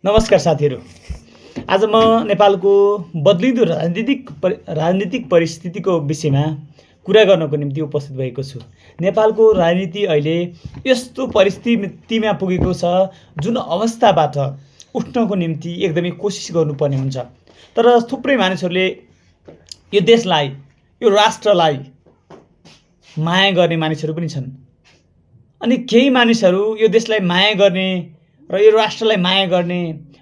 नमस्कार साथीहरू। आज म नेपालको बदलिँदो राजनीतिक परिस्थितिको विषयमा कुरा गर्नको निम्ति उपस्थित भएको छु। नेपालको राजनीति अहिले यस्तो परिस्थितिमा पुगेको छ जुन अवस्थाबाट उठ्नको निम्ति एकदमै कोसिस गर्नुपर्ने हुन्छ। तर थुप्रै मानिसहरूले यो देशलाई, यो राष्ट्रलाई माया गर्ने मानिसहरू पनि छन्। अनि केही मानिसहरू यो देशलाई माया गर्ने र यो राष्ट्रलाई माया गर्ने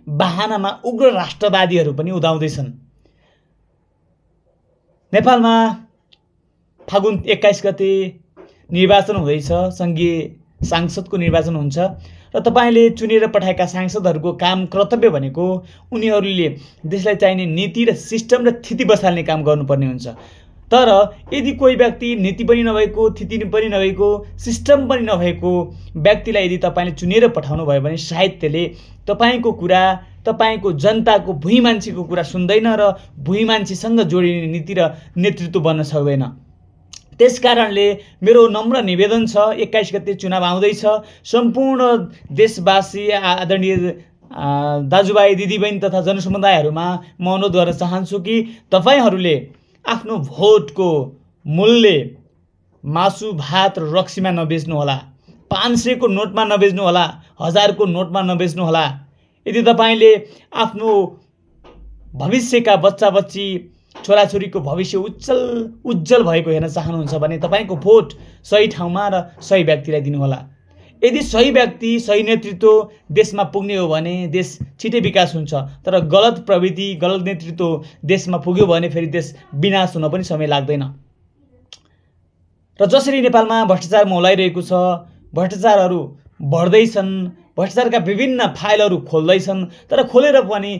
बहानामा उग्र राष्ट्रवादीहरू पनि उदाउँदैछन्। नेपालमा फागुन 21 गते निर्वाचन हुँदैछ, सङ्घीय सांसदको निर्वाचन हुन्छ र तपाईँले चुनेर पठाएका सांसदहरूको काम कर्तव्य भनेको उनीहरूले देशलाई चाहिने नीति र सिस्टम र थिति बसाल्ने काम गर्नुपर्ने हुन्छ। तर यदि कोही व्यक्ति नीति पनि नभएको, थिति पनि नभएको, सिस्टम पनि नभएको व्यक्तिलाई यदि तपाईँले चुनेर पठाउनु भयो भने सायद त्यसले तपाईँको कुरा, तपाईँको जनताको भुइँ मान्छेको कुरा सुन्दैन र भुइँ मान्छेसँग जोडिने नीति र नेतृत्व बन्न सक्दैन। त्यसकारणले मेरो नम्र निवेदन छ, 21 गते चुनाव आउँदैछ। सम्पूर्ण देशवासी, आदरणीय दाजुभाइ दिदीबहिनी तथा जनसमुदायहरूमा म अनुरोध गर्न चाहन्छु कि तपाईँहरूले आफ्नो भोटको मूल्य मासु भात र रक्सीमा नबेच्नुहोला, 500 को नोटमा नबेच्नुहोला, 1000 को नोटमा नबेच्नुहोला। यदि तपाईँले आफ्नो भविष्यका बच्चा बच्ची, छोराछोरीको भविष्य उज्जवल भएको हेर्न चाहनुहुन्छ भने तपाईँको भोट सही ठाउँमा र सही व्यक्तिलाई दिनुहोला। यदि सही व्यक्ति, सही नेतृत्व देशमा पुग्ने हो भने देश छिटै विकास हुन्छ। तर गलत प्रवृत्ति, गलत नेतृत्व देशमा पुग्यो भने फेरि देश विनाश हुन पनि समय लाग्दैन। र जसरी नेपालमा भ्रष्टाचार मौलाइरहेको छ, भ्रष्टाचारहरू बढ्दैछन्, भ्रष्टाचारका विभिन्न फाइलहरू खोल्दैछन्, तर खोलेर पनि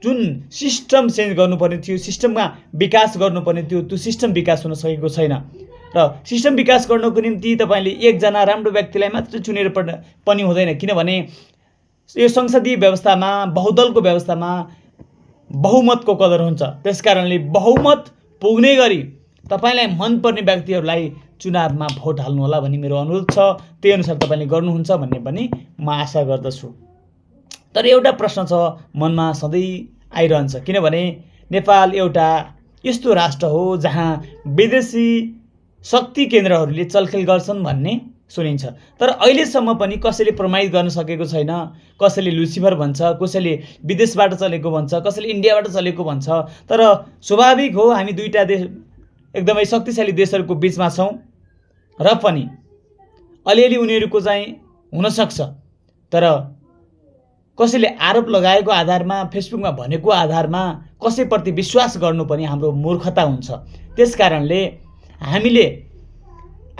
जुन सिस्टम चेन्ज गर्नुपर्ने थियो, सिस्टममा विकास गर्नुपर्ने थियो, त्यो सिस्टम विकास हुन सकेको छैन। र सिस्टम विकास गर्नको निम्ति तपाईँले एकजना राम्रो व्यक्तिलाई मात्र चुनेर पनि हुँदैन, किनभने यो संसदीय व्यवस्थामा, बहुदलको व्यवस्थामा बहुमतको कदर हुन्छ। त्यसकारणले बहुमत पुग्ने गरी तपाईँलाई मनपर्ने व्यक्तिहरूलाई चुनावमा भोट हाल्नुहोला भन्ने मेरो अनुरोध छ। त्यही अनुसार तपाईँले गर्नुहुन्छ भन्ने पनि म आशा गर्दछु। तर एउटा प्रश्न छ मनमा सधैँ आइरहन्छ, किनभने नेपाल एउटा यस्तो राष्ट्र हो जहाँ विदेशी शक्ति केन्द्रहरूले चलखेल गर्छन् भन्ने सुनिन्छ। तर अहिलेसम्म पनि कसैले प्रमाणित गर्न सकेको छैन। कसैले लुसिफर भन्छ, कसैले विदेशबाट चलेको भन्छ, कसैले इन्डियाबाट चलेको भन्छ। तर स्वाभाविक हो, हामी दुईटा देश, एकदमै शक्तिशाली देशहरूको बिचमा छौँ र पनि अलिअलि उनीहरूको चाहिँ हुनसक्छ। तर कसैले आरोप लगाएको आधारमा, फेसबुकमा भनेको आधारमा कसैप्रति विश्वास गर्नु पनि हाम्रो मूर्खता हुन्छ। त्यसकारणले हामीले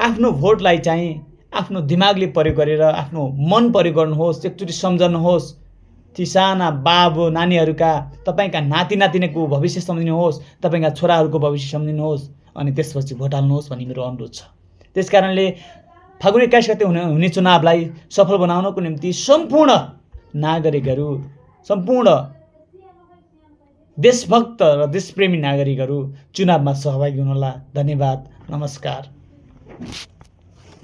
आफ्नो भोटलाई चाहिँ आफ्नो दिमागले प्रयोग गरेर, आफ्नो मन प्रयोग गर्नुहोस्, एकचोटि सम्झनुहोस्। ती साना बाबु नानीहरूका, तपाईँका नाति नातिनीको भविष्य सम्झिनुहोस्, तपाईँका छोराहरूको भविष्य सम्झिनुहोस्, अनि त्यसपछि भोट हाल्नुहोस् भन्ने मेरो अनुरोध छ। त्यसकारणले फागुन 21 गते हुने चुनावलाई सफल बनाउनको निम्ति सम्पूर्ण नागरिकहरू, सम्पूर्ण देशभक्त र देशप्रेमी नागरिकहरू चुनावमा सहभागी हुनुहोला। धन्यवाद, नमस्कार।